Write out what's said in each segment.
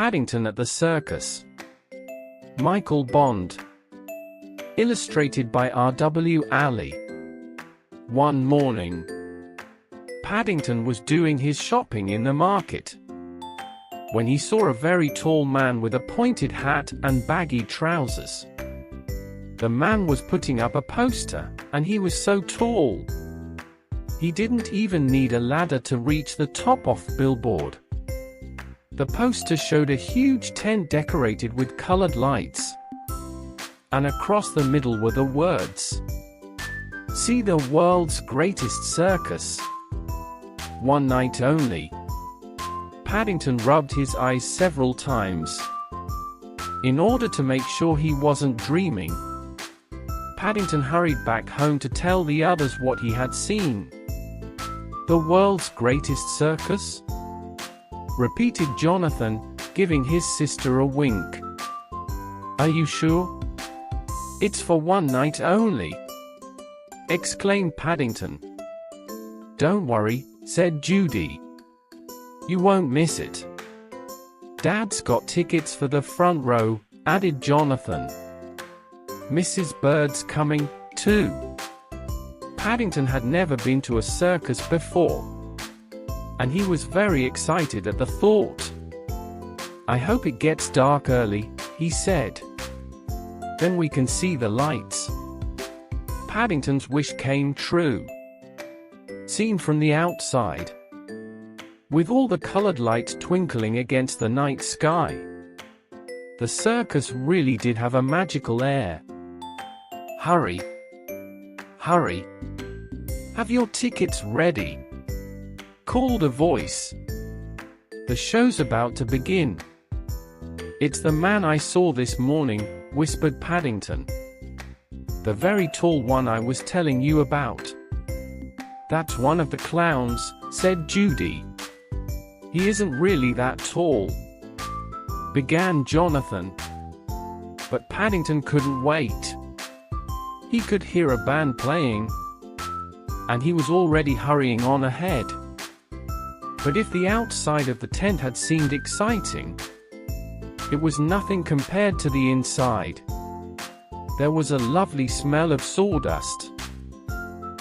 Paddington at the Circus. Michael Bond. Illustrated by R.W. Alley. One morning, Paddington was doing his shopping in the market when he saw a very tall man with a pointed hat and baggy trousers. The man was putting up a poster, and he was so tall, he didn't even need a ladder to reach the top of the billboard. The poster showed a huge tent decorated with colored lights, and across the middle were the words, "See the world's greatest circus. One night only." Paddington rubbed his eyes several times in order to make sure he wasn't dreaming. Paddington hurried back home to tell the others what he had seen. "The world's greatest circus?" repeated Jonathan, giving his sister a wink. "Are you sure? It's for one night only," exclaimed Paddington. "Don't worry," said Judy. "You won't miss it. Dad's got tickets for the front row," added Jonathan. "Mrs. Bird's coming, too." Paddington had never been to a circus before, and he was very excited at the thought. "I hope it gets dark early," he said. "Then we can see the lights." Paddington's wish came true. Seen from the outside, with all the colored lights twinkling against the night sky, the circus really did have a magical air. "Hurry! Hurry! Have your tickets ready!" called a voice. "The show's about to begin." "It's the man I saw this morning," whispered Paddington. "The very tall one I was telling you about." "That's one of the clowns," said Judy. "He isn't really that tall," began Jonathan. But Paddington couldn't wait. He could hear a band playing, and he was already hurrying on ahead. But if the outside of the tent had seemed exciting, it was nothing compared to the inside. There was a lovely smell of sawdust,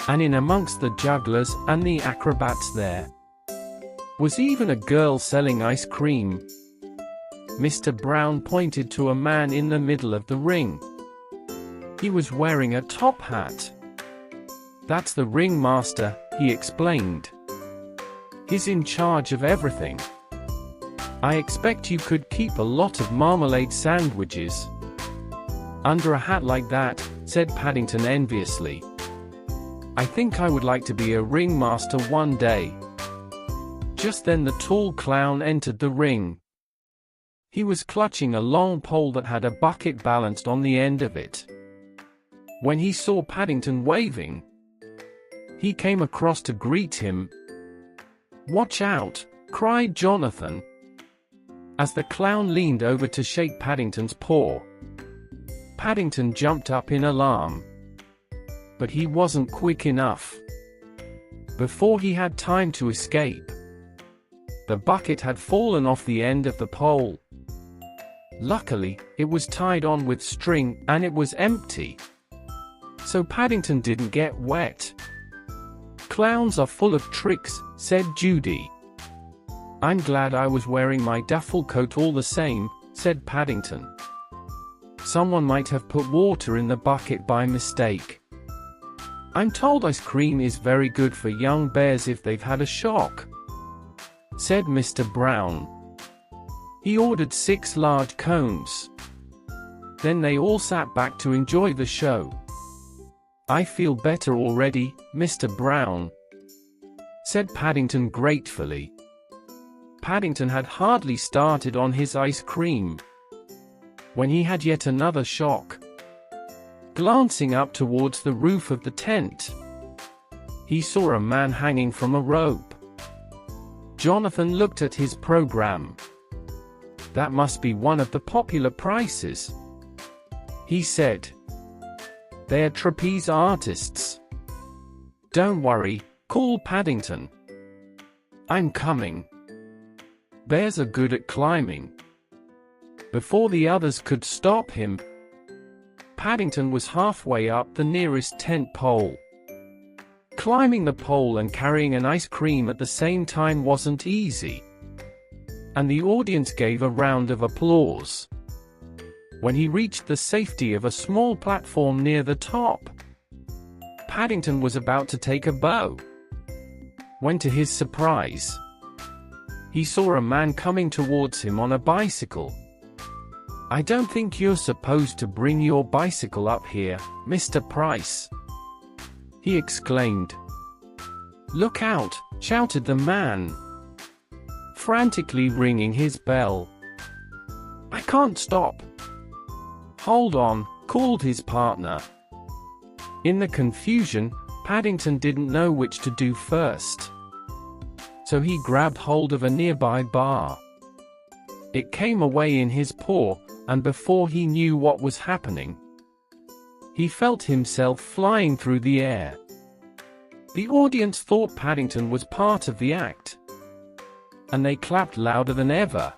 and in amongst the jugglers and the acrobats there was even a girl selling ice cream. Mr. Brown pointed to a man in the middle of the ring. He was wearing a top hat. "That's the ringmaster," he explained. "He's in charge of everything. I expect you could keep a lot of marmalade sandwiches under a hat like that," said Paddington enviously. "I think I would like to be a ringmaster one day." Just then the tall clown entered the ring. He was clutching a long pole that had a bucket balanced on the end of it. When he saw Paddington waving, he came across to greet him. "Watch out!" cried Jonathan, as the clown leaned over to shake Paddington's paw. Paddington jumped up in alarm, but he wasn't quick enough. Before he had time to escape, the bucket had fallen off the end of the pole. Luckily, it was tied on with string, and it was empty, so Paddington didn't get wet. "Clowns are full of tricks," said Judy. "I'm glad I was wearing my duffel coat all the same," said Paddington. "Someone might have put water in the bucket by mistake. I'm told ice cream is very good for young bears if they've had a shock," said Mr. Brown. He ordered 6 large cones. Then they all sat back to enjoy the show. "I feel better already, Mr. Brown," said Paddington gratefully. Paddington had hardly started on his ice cream when he had yet another shock. Glancing up towards the roof of the tent, he saw a man hanging from a rope. Jonathan looked at his program. "That must be one of the popular prizes," he said. "They're trapeze artists." "Don't worry," called Paddington. "I'm coming. Bears are good at climbing." Before the others could stop him, Paddington was halfway up the nearest tent pole. Climbing the pole and carrying an ice cream at the same time wasn't easy, and the audience gave a round of applause. When he reached the safety of a small platform near the top, Paddington was about to take a bow, when to his surprise, he saw a man coming towards him on a bicycle. "I don't think you're supposed to bring your bicycle up here, Mr. Price," he exclaimed. "Look out!" shouted the man, frantically ringing his bell. "I can't stop." "Hold on," called his partner. In the confusion, Paddington didn't know which to do first, so he grabbed hold of a nearby bar. It came away in his paw, and before he knew what was happening, he felt himself flying through the air. The audience thought Paddington was part of the act, and they clapped louder than ever.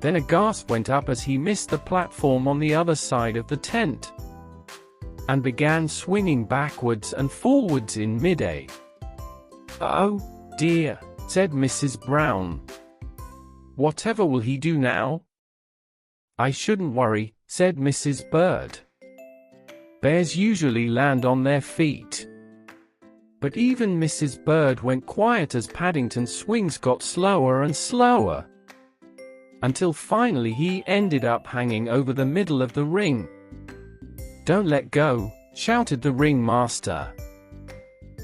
Then a gasp went up as he missed the platform on the other side of the tent, and began swinging backwards and forwards in midair. "Oh, dear," said Mrs. Brown. "Whatever will he do now?" "I shouldn't worry," said Mrs. Bird. "Bears usually land on their feet." But even Mrs. Bird went quiet as Paddington's swings got slower and slower, until finally he ended up hanging over the middle of the ring. "Don't let go," shouted the ringmaster.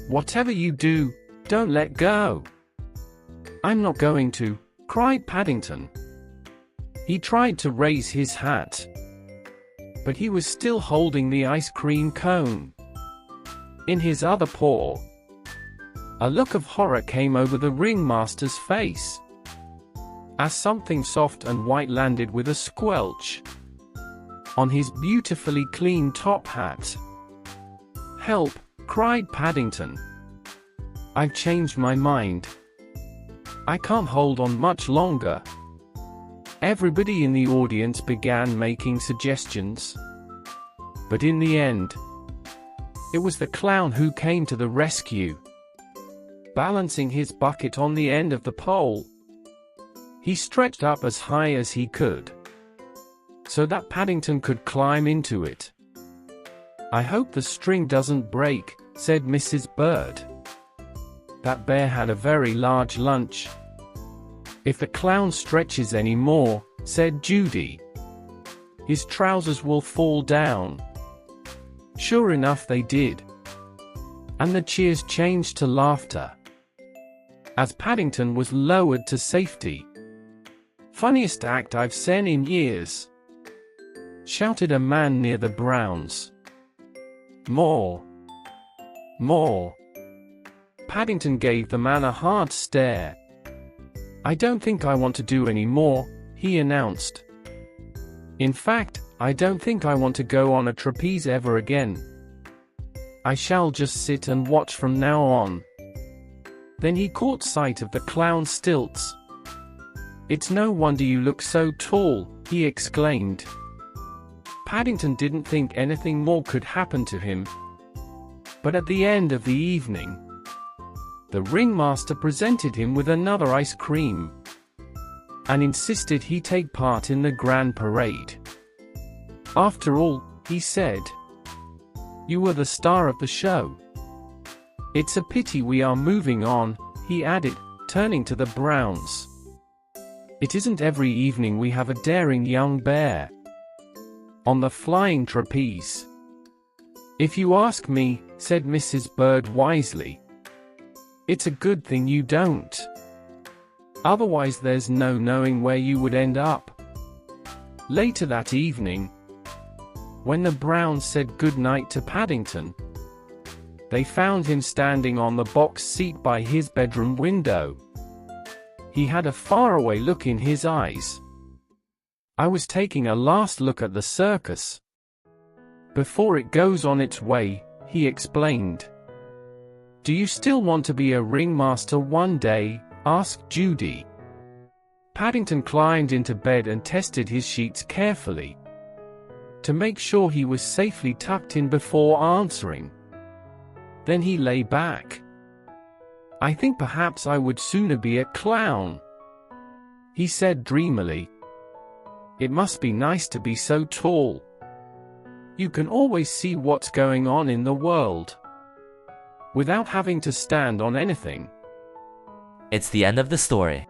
"Whatever you do, don't let go." "I'm not going to," cried Paddington. He tried to raise his hat, but he was still holding the ice cream cone in his other paw. A look of horror came over the ringmaster's face as something soft and white landed with a squelch on his beautifully clean top hat. "Help!" cried Paddington. "I've changed my mind. I can't hold on much longer." Everybody in the audience began making suggestions, but in the end, it was the clown who came to the rescue. Balancing his bucket on the end of the pole, he stretched up as high as he could, so that Paddington could climb into it. "I hope the string doesn't break," said Mrs. Bird. "That bear had a very large lunch." "If the clown stretches any more," said Judy, "his trousers will fall down." Sure enough, they did, and the cheers changed to laughter as Paddington was lowered to safety. "Funniest act I've seen in years," shouted a man near the Browns. "More! More!" Paddington gave the man a hard stare. "I don't think I want to do any more," he announced. "In fact, I don't think I want to go on a trapeze ever again. I shall just sit and watch from now on." Then he caught sight of the clown's stilts. "It's no wonder you look so tall," he exclaimed. Paddington didn't think anything more could happen to him. But at the end of the evening, the ringmaster presented him with another ice cream, and insisted he take part in the grand parade. "After all," he said, "you were the star of the show. It's a pity we are moving on," he added, turning to the Browns. "It isn't every evening we have a daring young bear on the flying trapeze." "If you ask me," said Mrs. Bird wisely, "it's a good thing you don't. Otherwise there's no knowing where you would end up." Later that evening, when the Browns said goodnight to Paddington, they found him standing on the box seat by his bedroom window. He had a faraway look in his eyes. "I was taking a last look at the circus before it goes on its way," he explained. "Do you still want to be a ringmaster one day?" asked Judy. Paddington climbed into bed and tested his sheets carefully to make sure he was safely tucked in before answering. Then he lay back. "I think perhaps I would sooner be a clown," he said dreamily. "It must be nice to be so tall. You can always see what's going on in the world without having to stand on anything." It's the end of the story.